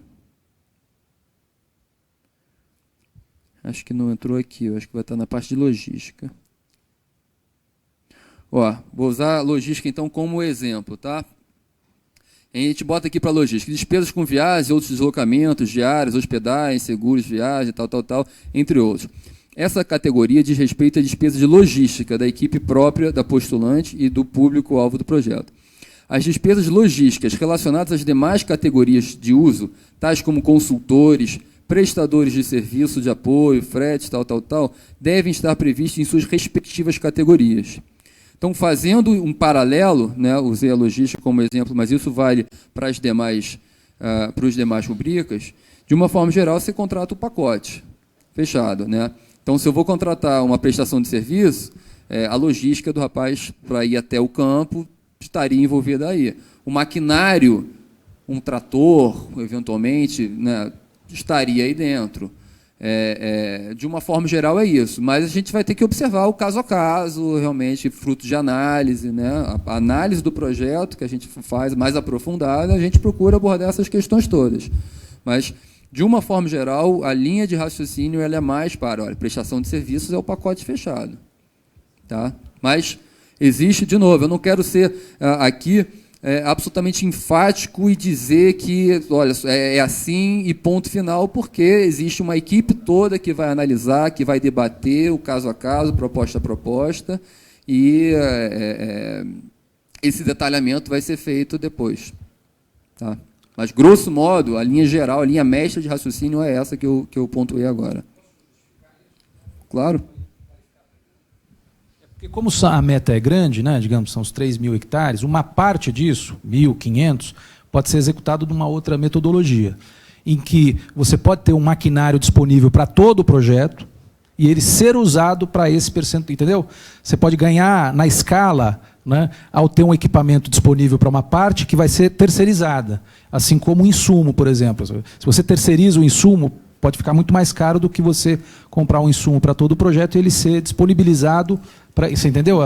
Acho que não entrou aqui. Eu acho que vai estar na parte de logística. Vou usar a logística, então, como exemplo, tá? A gente bota aqui para logística, despesas com viagens, outros deslocamentos, diárias, hospedagem, seguros, viagem, tal, entre outros. Essa categoria diz respeito à despesa de logística da equipe própria da postulante e do público-alvo do projeto. As despesas logísticas relacionadas às demais categorias de uso, tais como consultores, prestadores de serviço de apoio, frete, tal, devem estar previstos em suas respectivas categorias. Então, fazendo um paralelo, né, usei a logística como exemplo, mas isso vale para os demais rubricas, de uma forma geral, você contrata o pacote fechado, né? Então, se eu vou contratar uma prestação de serviço, a logística do rapaz para ir até o campo estaria envolvida aí. O maquinário, um trator, eventualmente, né, estaria aí dentro. De uma forma geral é isso, mas a gente vai ter que observar o caso a caso, realmente fruto de análise, né? A análise do projeto que a gente faz mais aprofundada, a gente procura abordar essas questões todas. Mas, de uma forma geral, a linha de raciocínio ela é mais para, prestação de serviços é o pacote fechado. Tá? Mas existe, de novo, eu não quero ser aqui absolutamente enfático e dizer que, olha, é assim e ponto final, porque existe uma equipe toda que vai analisar, que vai debater o caso a caso, proposta a proposta, e esse detalhamento vai ser feito depois. Tá? Mas, grosso modo, a linha geral, a linha mestra de raciocínio é essa que eu pontuei agora. Claro? Porque como a meta é grande, né, digamos, são os 3.000 hectares, uma parte disso, 1.500, pode ser executado de uma outra metodologia, em que você pode ter um maquinário disponível para todo o projeto e ele ser usado para esse percentual, entendeu? Você pode ganhar na escala, né, ao ter um equipamento disponível para uma parte que vai ser terceirizada, assim como o insumo, por exemplo. Se você terceiriza o insumo, pode ficar muito mais caro do que você comprar um insumo para todo o projeto e ele ser disponibilizado para... Você entendeu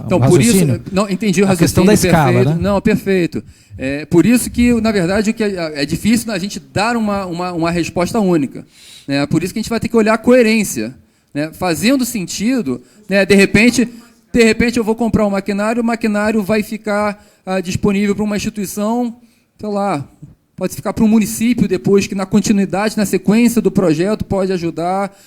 então, o por raciocínio? isso, não, entendi o raciocínio. A questão da escala, perfeito, né? Não, perfeito. Por isso que, na verdade, que é difícil a gente dar uma resposta única. Né? Por isso que a gente vai ter que olhar a coerência. Né? Fazendo sentido, né? De repente eu vou comprar um maquinário, o maquinário vai ficar disponível para uma instituição, sei lá, pode ficar para um município depois, que na continuidade, na sequência do projeto, pode ajudar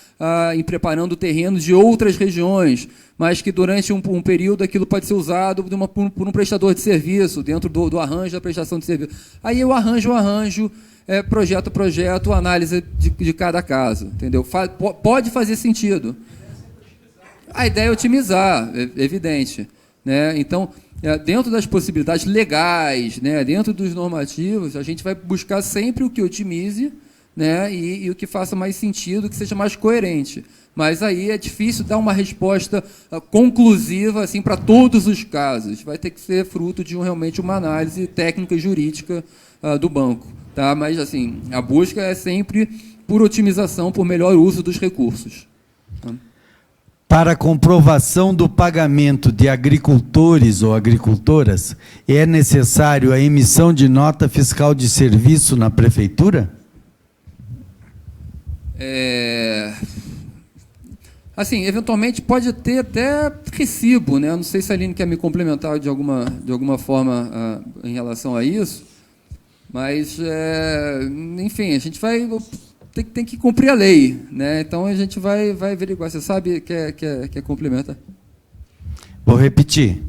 em preparando o terreno de outras regiões, mas que durante um período aquilo pode ser usado por um prestador de serviço, dentro do arranjo da prestação de serviço. Aí eu arranjo, projeto a projeto, análise de cada caso. Entendeu? Pode fazer sentido. A ideia é otimizar, é evidente. Né? Então, dentro das possibilidades legais, né, dentro dos normativos, a gente vai buscar sempre o que otimize, né, e o que faça mais sentido, que seja mais coerente. Mas aí é difícil dar uma resposta conclusiva assim, para todos os casos. Vai ter que ser fruto de realmente uma análise técnica e jurídica do banco. Tá? Mas assim, a busca é sempre por otimização, por melhor uso dos recursos. Para a comprovação do pagamento de agricultores ou agricultoras, é necessário a emissão de nota fiscal de serviço na prefeitura? Assim, eventualmente pode ter até recibo, né? Não sei se a Aline quer me complementar de alguma forma em relação a isso, mas, enfim, a gente tem que cumprir a lei, né? Então a gente vai averiguar. Você sabe que complementa? Vou repetir.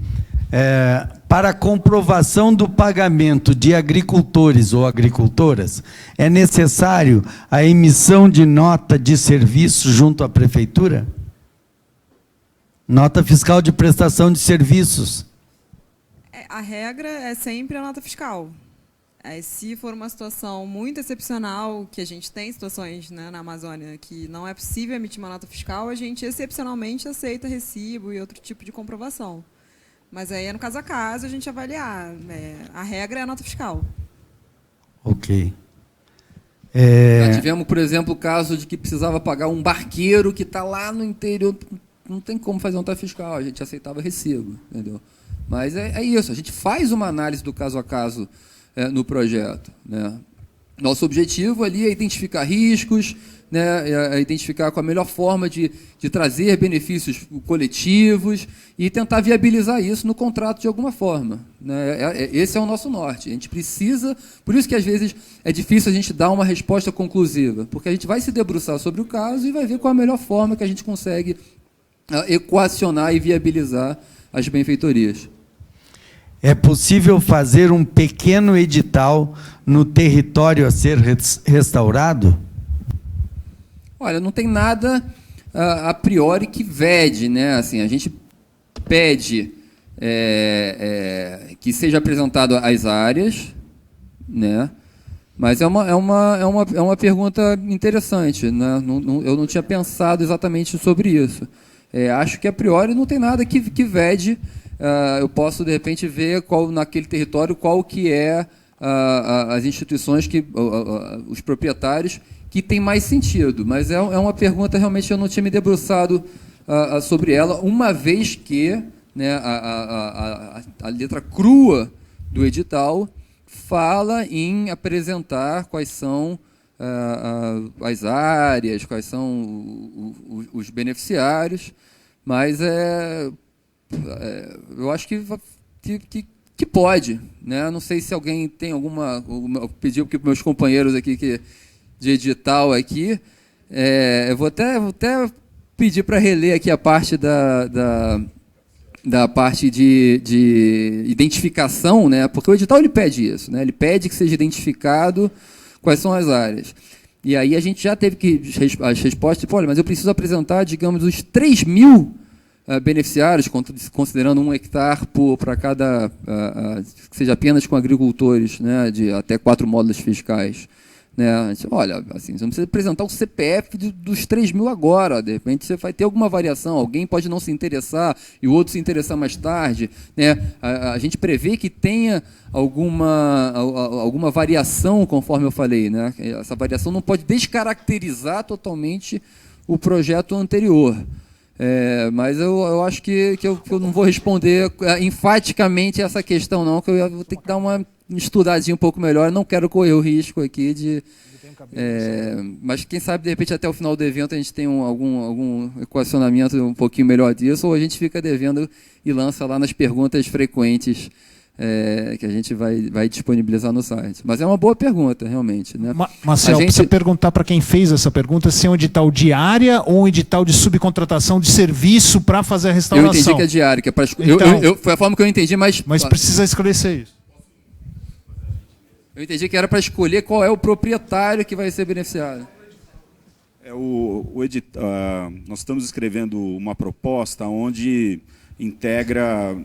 Para a comprovação do pagamento de agricultores ou agricultoras, é necessário a emissão de nota de serviço junto à prefeitura? Nota fiscal de prestação de serviços. A regra é sempre a nota fiscal. Se for uma situação muito excepcional, que a gente tem situações, né, na Amazônia que não é possível emitir uma nota fiscal, a gente excepcionalmente aceita recibo e outro tipo de comprovação. Mas aí é no caso a caso a gente avaliar. A regra é a nota fiscal. Ok. Já tivemos, por exemplo, o caso de que precisava pagar um barqueiro que está lá no interior. Não tem como fazer nota fiscal, a gente aceitava recibo, entendeu? Mas é isso, a gente faz uma análise do caso a caso no projeto, né? Nosso objetivo ali é identificar riscos, né, é identificar qual a melhor forma de trazer benefícios coletivos e tentar viabilizar isso no contrato de alguma forma, né? Esse é o nosso norte. A gente precisa, por isso que às vezes é difícil a gente dar uma resposta conclusiva, porque a gente vai se debruçar sobre o caso e vai ver qual a melhor forma que a gente consegue equacionar e viabilizar as benfeitorias. É possível fazer um pequeno edital no território a ser restaurado? Olha, não tem nada a priori que vede, né? Assim, a gente pede que seja apresentado as áreas, né? Mas é uma pergunta interessante, né? Eu não tinha pensado exatamente sobre isso. Acho que a priori não tem nada que vede. Eu posso, de repente, ver naquele território qual que é as instituições, os proprietários, que tem mais sentido. Mas é uma pergunta, realmente, eu não tinha me debruçado sobre ela, uma vez que, né, a letra crua do edital fala em apresentar quais são as áreas, quais são os beneficiários, mas eu acho que pode, né? Não sei se alguém tem alguma pediu para meus companheiros aqui de edital aqui, eu vou até pedir para reler aqui a parte da parte de identificação, né? Porque o edital ele pede isso, né? Ele pede que seja identificado quais são as áreas. E aí a gente já teve as respostas, tipo, olha, mas eu preciso apresentar, digamos, os 3.000 beneficiários, considerando 1 hectare para cada, que seja apenas com agricultores, né, de até 4 módulos fiscais. Né? Olha, assim, você não precisa apresentar o CPF dos 3.000 agora, de repente você vai ter alguma variação, alguém pode não se interessar e o outro se interessar mais tarde. Né? A gente prevê que tenha alguma variação, conforme eu falei. Né? Essa variação não pode descaracterizar totalmente o projeto anterior. Mas eu acho que eu não vou responder enfaticamente essa questão, não, que eu vou ter que dar uma estudadinha um pouco melhor. Eu não quero correr o risco aqui mas quem sabe, de repente, até o final do evento a gente tem algum equacionamento um pouquinho melhor disso, ou a gente fica devendo e lança lá nas perguntas frequentes que a gente vai disponibilizar no site. Mas é uma boa pergunta, realmente. Né? Marcelo, precisa perguntar para quem fez essa pergunta se é um edital de área ou um edital de subcontratação de serviço para fazer a restauração. Eu entendi que é de área, que é para foi a forma que eu entendi, mas precisa esclarecer isso. Eu entendi que era para escolher qual é o proprietário que vai ser beneficiado. Nós estamos escrevendo uma proposta onde integra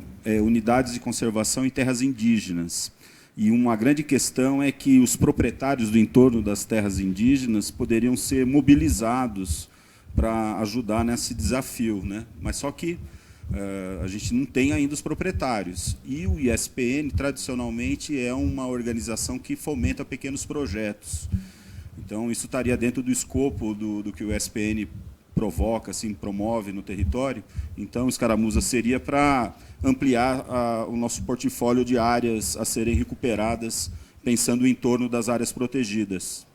unidades de conservação em terras indígenas. E uma grande questão é que os proprietários do entorno das terras indígenas poderiam ser mobilizados para ajudar nesse desafio, né? Mas só que a gente não tem ainda os proprietários. E o ISPN, tradicionalmente, é uma organização que fomenta pequenos projetos. Então, isso estaria dentro do escopo do que o ISPN provoca, assim, promove no território. Então, o Escaramuza seria para ampliar o nosso portfólio de áreas a serem recuperadas, pensando em torno das áreas protegidas.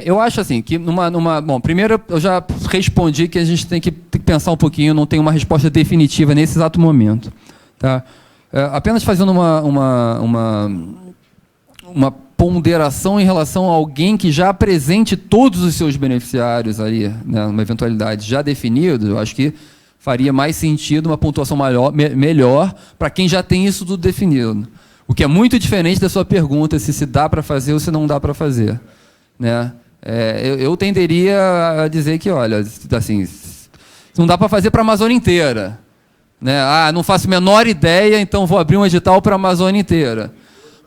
Eu acho assim, que bom, primeiro eu já respondi que a gente tem que pensar um pouquinho, não tem uma resposta definitiva nesse exato momento. Tá? Apenas fazendo uma ponderação em relação a alguém que já apresente todos os seus beneficiários ali, né, uma eventualidade já definida, eu acho que faria mais sentido uma pontuação melhor para quem já tem isso tudo definido. O que é muito diferente da sua pergunta, se dá para fazer ou se não dá para fazer. Né? Eu tenderia a dizer que, olha, assim, não dá para fazer para a Amazônia inteira. Né? Não faço a menor ideia, então vou abrir um edital para a Amazônia inteira.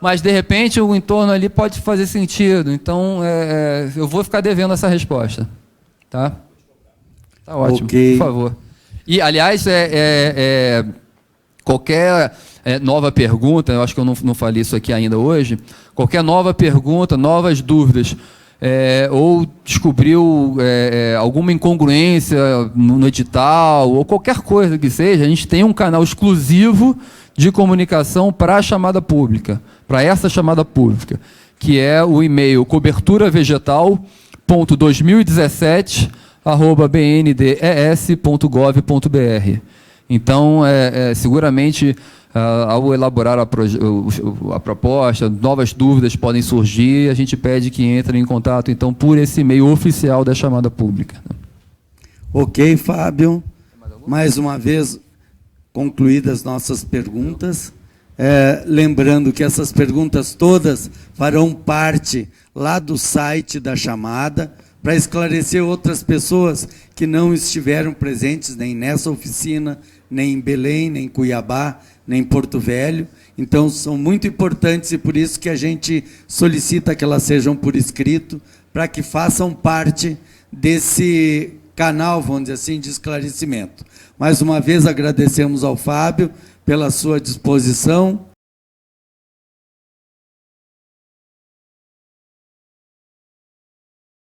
Mas, de repente, o entorno ali pode fazer sentido. Então, eu vou ficar devendo essa resposta. Tá? Tá ótimo, Okay. Por favor. E, aliás, qualquer nova pergunta, eu acho que eu não falei isso aqui ainda hoje, qualquer nova pergunta, novas dúvidas, ou descobriu alguma incongruência no edital, ou qualquer coisa que seja, a gente tem um canal exclusivo de comunicação para a chamada pública, para essa chamada pública, que é o e-mail coberturavegetal.2017@bndes.gov.br. Então, seguramente, ao elaborar a proposta, novas dúvidas podem surgir, a gente pede que entrem em contato, então, por esse e-mail oficial da chamada pública. Ok, Fábio. Mais uma vez, concluídas nossas perguntas. Lembrando que essas perguntas todas farão parte lá do site da chamada, para esclarecer outras pessoas que não estiveram presentes nem nessa oficina, nem em Belém, nem em Cuiabá, nem em Porto Velho. Então, são muito importantes e por isso que a gente solicita que elas sejam por escrito, para que façam parte desse canal, vamos dizer assim, de esclarecimento. Mais uma vez, agradecemos ao Fábio pela sua disposição